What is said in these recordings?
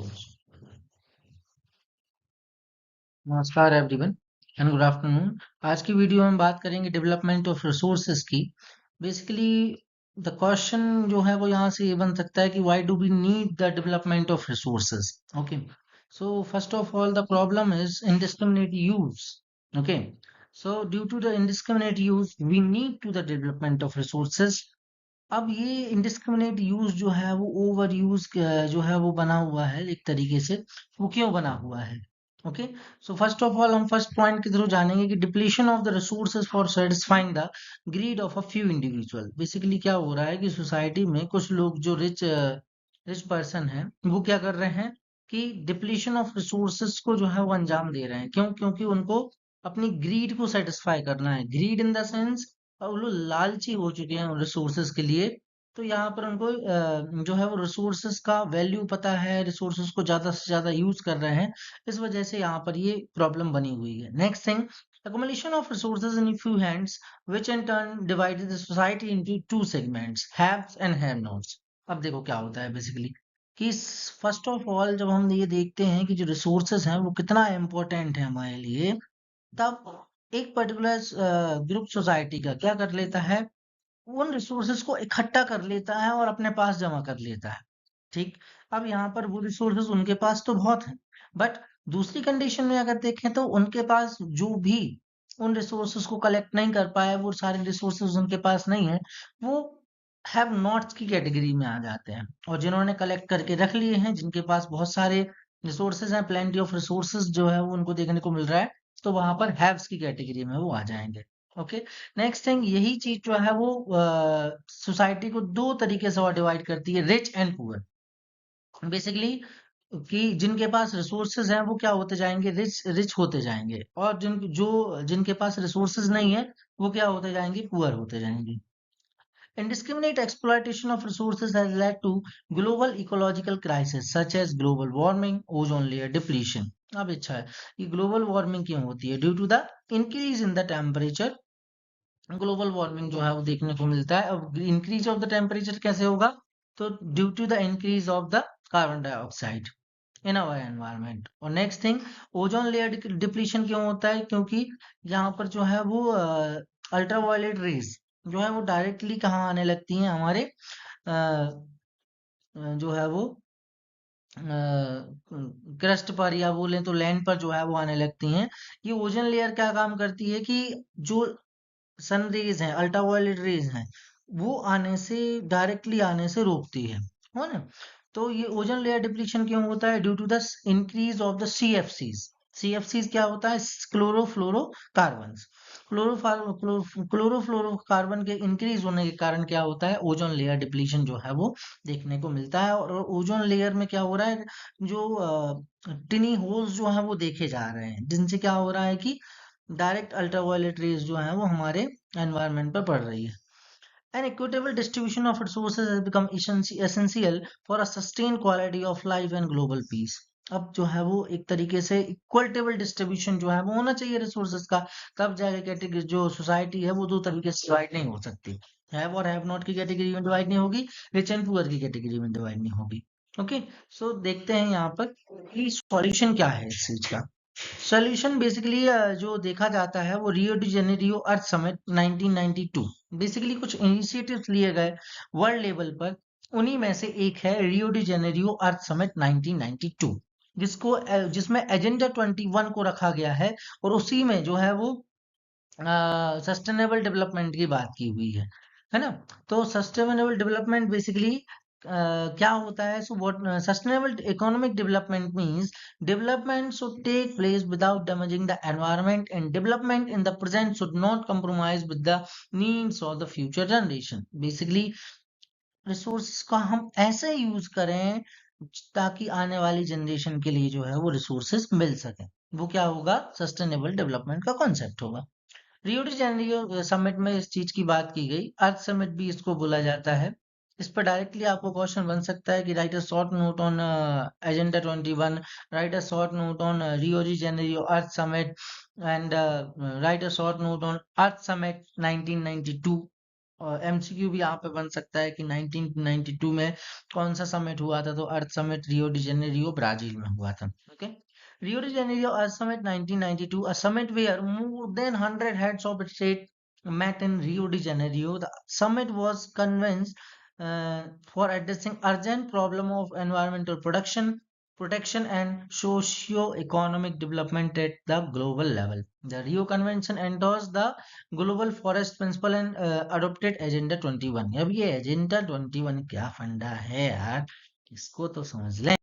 Resource. नमस्कार everyone and good afternoon. आज की वीडियो में बात करेंगे डेवलपमेंट ऑफ रिसोर्सेज की। बेसिकली द क्वेश्चन जो है वो यहाँ से ये बन सकता है कि why do we need the development of resources. Okay, so first of all the problem is indiscriminate use. Okay, so due to the indiscriminate use we need to the development of resources. अब ये indiscriminate use जो है वो over use जो है वो बना हुआ है एक तरीके से। वो क्यों बना हुआ है? Okay, so first of all हम फर्स्ट पॉइंट के थ्रू जानेंगे कि depletion of the resources for satisfying the greed of a few individual. Basically क्या हो रहा है कि सोसाइटी में कुछ लोग जो रिच रिच पर्सन है वो क्या कर रहे हैं कि डिप्लीशन ऑफ रिसोर्सेज को जो है वो अंजाम दे रहे हैं। क्यों? क्योंकि उनको अपनी ग्रीड को सेटिस्फाई करना है। ग्रीड इन द सेंस वो लोग लालची हो चुके हैं रिसोर्सेज के लिए। तो यहाँ पर उनको जो है वो रिसोर्सेज का वैल्यू पता है, रिसोर्सेज को ज्यादा से ज्यादा यूज कर रहे हैं। इस वजह से यहाँ पर ये प्रॉब्लम बनी हुई है। Next thing, accumulation of resources in a few hands, which in turn divided the society into two segments, haves and have-nots। अब देखो क्या होता है बेसिकली कि फर्स्ट ऑफ ऑल जब हम ये देखते हैं कि जो रिसोर्सेज हैं वो कितना इम्पोर्टेंट है हमारे लिए, तब एक पर्टिकुलर ग्रुप सोसाइटी का क्या कर लेता है, उन रिसोर्सेज को इकट्ठा कर लेता है और अपने पास जमा कर लेता है। ठीक, अब यहाँ पर वो रिसोर्सेज उनके पास तो बहुत हैं, बट दूसरी कंडीशन में अगर देखें तो उनके पास जो भी उन रिसोर्सेज को कलेक्ट नहीं कर पाए, वो सारे रिसोर्सेज उनके पास नहीं है, वो हैव नॉट्स की कैटेगरी में आ जाते हैं। और जिन्होंने कलेक्ट करके रख लिए हैं, जिनके पास बहुत सारे रिसोर्सेज हैं, प्लेंटी ऑफ रिसोर्सेज जो है वो उनको देखने को मिल रहा है, तो वहां पर हैव्स की कैटेगरी में वो आ जाएंगे। ओके, नेक्स्ट थिंग, यही चीज जो है वो सोसाइटी को दो तरीके से और डिवाइड करती है, रिच एंड पुअर। बेसिकली कि जिनके पास रिसोर्सेज हैं वो क्या होते जाएंगे, रिच रिच होते जाएंगे, और जिनके पास रिसोर्सेज नहीं है वो क्या होते जाएंगे, पुअर होते जाएंगे। Indiscriminate exploitation of resources has led to global ecological crises such as global warming, ozone layer depletion। अब अच्छा है, ये ग्लोबल वार्मिंग क्यों होती है? Due to the increase in the temperature. Global warming जो है वो देखने को मिलता है। अब इंक्रीज ऑफ द टेम्परेचर कैसे होगा? तो due to the increase of the carbon dioxide in our environment. और next thing, ozone layer depletion क्यों होता है? क्योंकि यहाँ पर जो है वो अल्ट्रावायलेट रेज जो है वो डायरेक्टली कहाँ आने लगती हैं, हमारे जो है वो क्रस्ट पर या बोलें तो लैंड पर जो है वो आने लगती हैं। ये ओजोन लेयर क्या काम करती है कि जो सन रेज हैं, अल्ट्रावायलेट रेज हैं, वो आने से डायरेक्टली आने से रोकती है ना। तो ये ओजोन लेयर डिप्लीशन क्यों होता है? Due to the increase of the CFCs. CFCs क्या होता है? क्लोरोफ्लोरोकार्बन। क्लोरोफ्लोरोकार्बन के इंक्रीज होने के कारण क्या होता है, ओजोन लेयर डिप्लीशन जो है वो देखने को मिलता है। और ओजोन लेयर में क्या हो रहा है, जो टिनी होल्स जो है वो देखे जा रहे हैं, जिनसे क्या हो रहा है कि डायरेक्ट अल्ट्रावायलेट रेज जो है वो हमारे एनवायरनमेंट पर पड़ रही है। An equitable distribution of resources has become essential for a sustained quality of life and global peace। अब जो है वो एक तरीके से इक्वटेबल डिस्ट्रीब्यूशन जो है वो होना चाहिए रिसोर्सेज का। तब जाके कैटेगरी जो सोसाइटी है वो दो तरीके से डिवाइड नहीं हो सकती। हैव और हैव नॉट की कैटेगरी में डिवाइड नहीं होगी, रिच एंड पुअर की कैटेगरी में डिवाइड नहीं होगी। ओके, सो देखते हैं यहाँ पर कि सॉल्यूशन क्या है इस चीज का। सोल्यूशन बेसिकली जो देखा जाता है वो रियो de Janeiro Earth Summit 1992। Basically कुछ इनिशिएटिव्स लिए गए वर्ल्ड लेवल पर, उन्हीं में से एक है रियो डी जेनेरियो अर्थ समिट 1992, जिसमें एजेंडा 21 को रखा गया है। और उसी में जो है वो सस्टेनेबल डेवलपमेंट की बात की हुई है ना। तो सस्टेनेबल डेवलपमेंट बेसिकली क्या होता है? So what sustainable economic development means development should take place without damaging the environment, and development in the present should not compromise with the needs of the future generation। Basically, resources का हम ऐसे use करें ताकि आने वाली generation के लिए जो है वो रिसोर्सेस मिल सके। वो क्या होगा? सस्टेनेबल डेवलपमेंट का कॉन्सेप्ट होगा। रियो डी जेनेरियो समिट में इस चीज की बात की गई। अर्थ समिट भी इसको बोला जाता है। इस पर डायरेक्टली आपको क्वेश्चन बन सकता है कि right a short note on agenda 21, right a short note on Rio de Janeiro Earth summit, and right a short note on earth Summit 1992। MCQ भी यहाँ पे बन सकता है कि 1992 में कौन सा समिट हुआ था, तो Earth Summit Rio de Janeiro Brazil में हुआ था। Okay, Rio de Janeiro Earth Summit 1992, a summit where more than 100 heads of state met in Rio de Janeiro. The summit was convinced for addressing urgent problem of environmental protection and socio-economic development at the global level. The Rio Convention endorsed the Global Forest Principle and adopted Agenda 21। अब ये Agenda 21 क्या फंडा है यार, इसको तो समझ लें।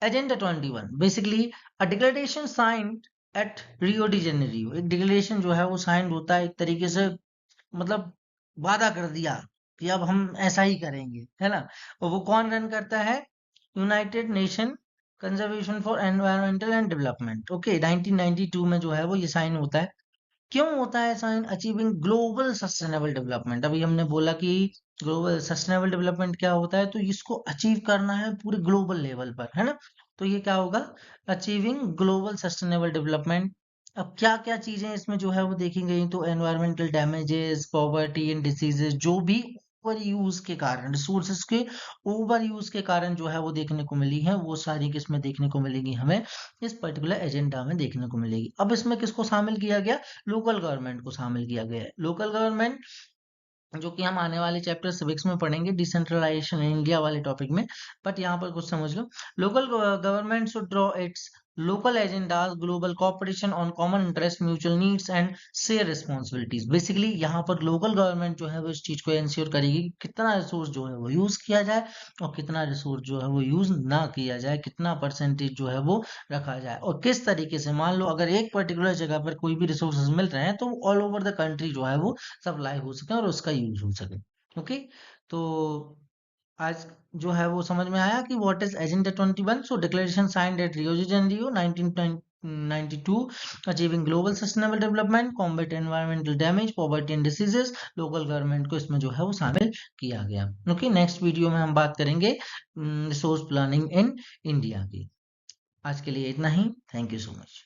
Agenda 21 basically a declaration signed at Rio de Janeiro। एक डिक्लेरेशन जो है वो साइंड होता है एक तरीके से, मतलब वादा कर दिया कि अब हम ऐसा ही करेंगे, है ना। और वो कौन रन करता है? United nation conservation for environmental and development. Okay, 1992 में जो है वो ये साइन होता है। क्यों होता है sign? Achieving global sustainable development. अभी हमने बोला कि ग्लोबल सस्टेनेबल डेवलपमेंट क्या होता है, तो इसको अचीव करना है पूरे ग्लोबल लेवल पर, है ना। तो ये क्या होगा? Achieving global sustainable development. अब क्या क्या चीजें इसमें जो है वो देखी गई, तो environmental damages, poverty and diseases, जो भी ओवर यूज के कारण, रिसोर्सेज के ओवर यूज के कारण जो है वो देखने को मिली है, वो सारी किस्में देखने को मिलेगी हमें इस पर्टिकुलर एजेंडा में देखने को मिलेगी। अब इसमें किसको शामिल किया गया? लोकल गवर्नमेंट को शामिल किया गया है। लोकल गवर्नमेंट जो कि हम आने वाले चैप्टर सिविक्स में पढ़ेंगे, डिसेंट्रलाइजेशन इंडिया वाले टॉपिक में, बट यहाँ पर कुछ समझ लो। Local government should draw its local agendas, global cooperation on common interest, mutual needs and share responsibilities. Basically यहाँ पर लोकल गवर्नमेंट जो है वो इस चीज को इंश्योर करेगी कि कितना रिसोर्स जो है वो यूज किया जाए और कितना रिसोर्स जो है वो यूज ना किया जाए, कितना परसेंटेज जो है वो रखा जाए और किस तरीके से। मान लो अगर एक पर्टिकुलर जगह पर कोई भी रिसोर्सेज मिल रहे हैं तो ऑल ओवर द कंट्री जो है वो सप्लाई हो सके और उसका यूज हो सके। ओके, तो आज जो है वो समझ में आया कि what is agenda 21। So declaration signed at Rio de Janeiro 1992, achieving global sustainable development, combat environmental damage, poverty and diseases. Local government को इसमें जो है वो शामिल किया गया। ओके, नेक्स्ट वीडियो में हम बात करेंगे रिसोर्स प्लानिंग इन इंडिया की। आज के लिए इतना ही। Thank you so much.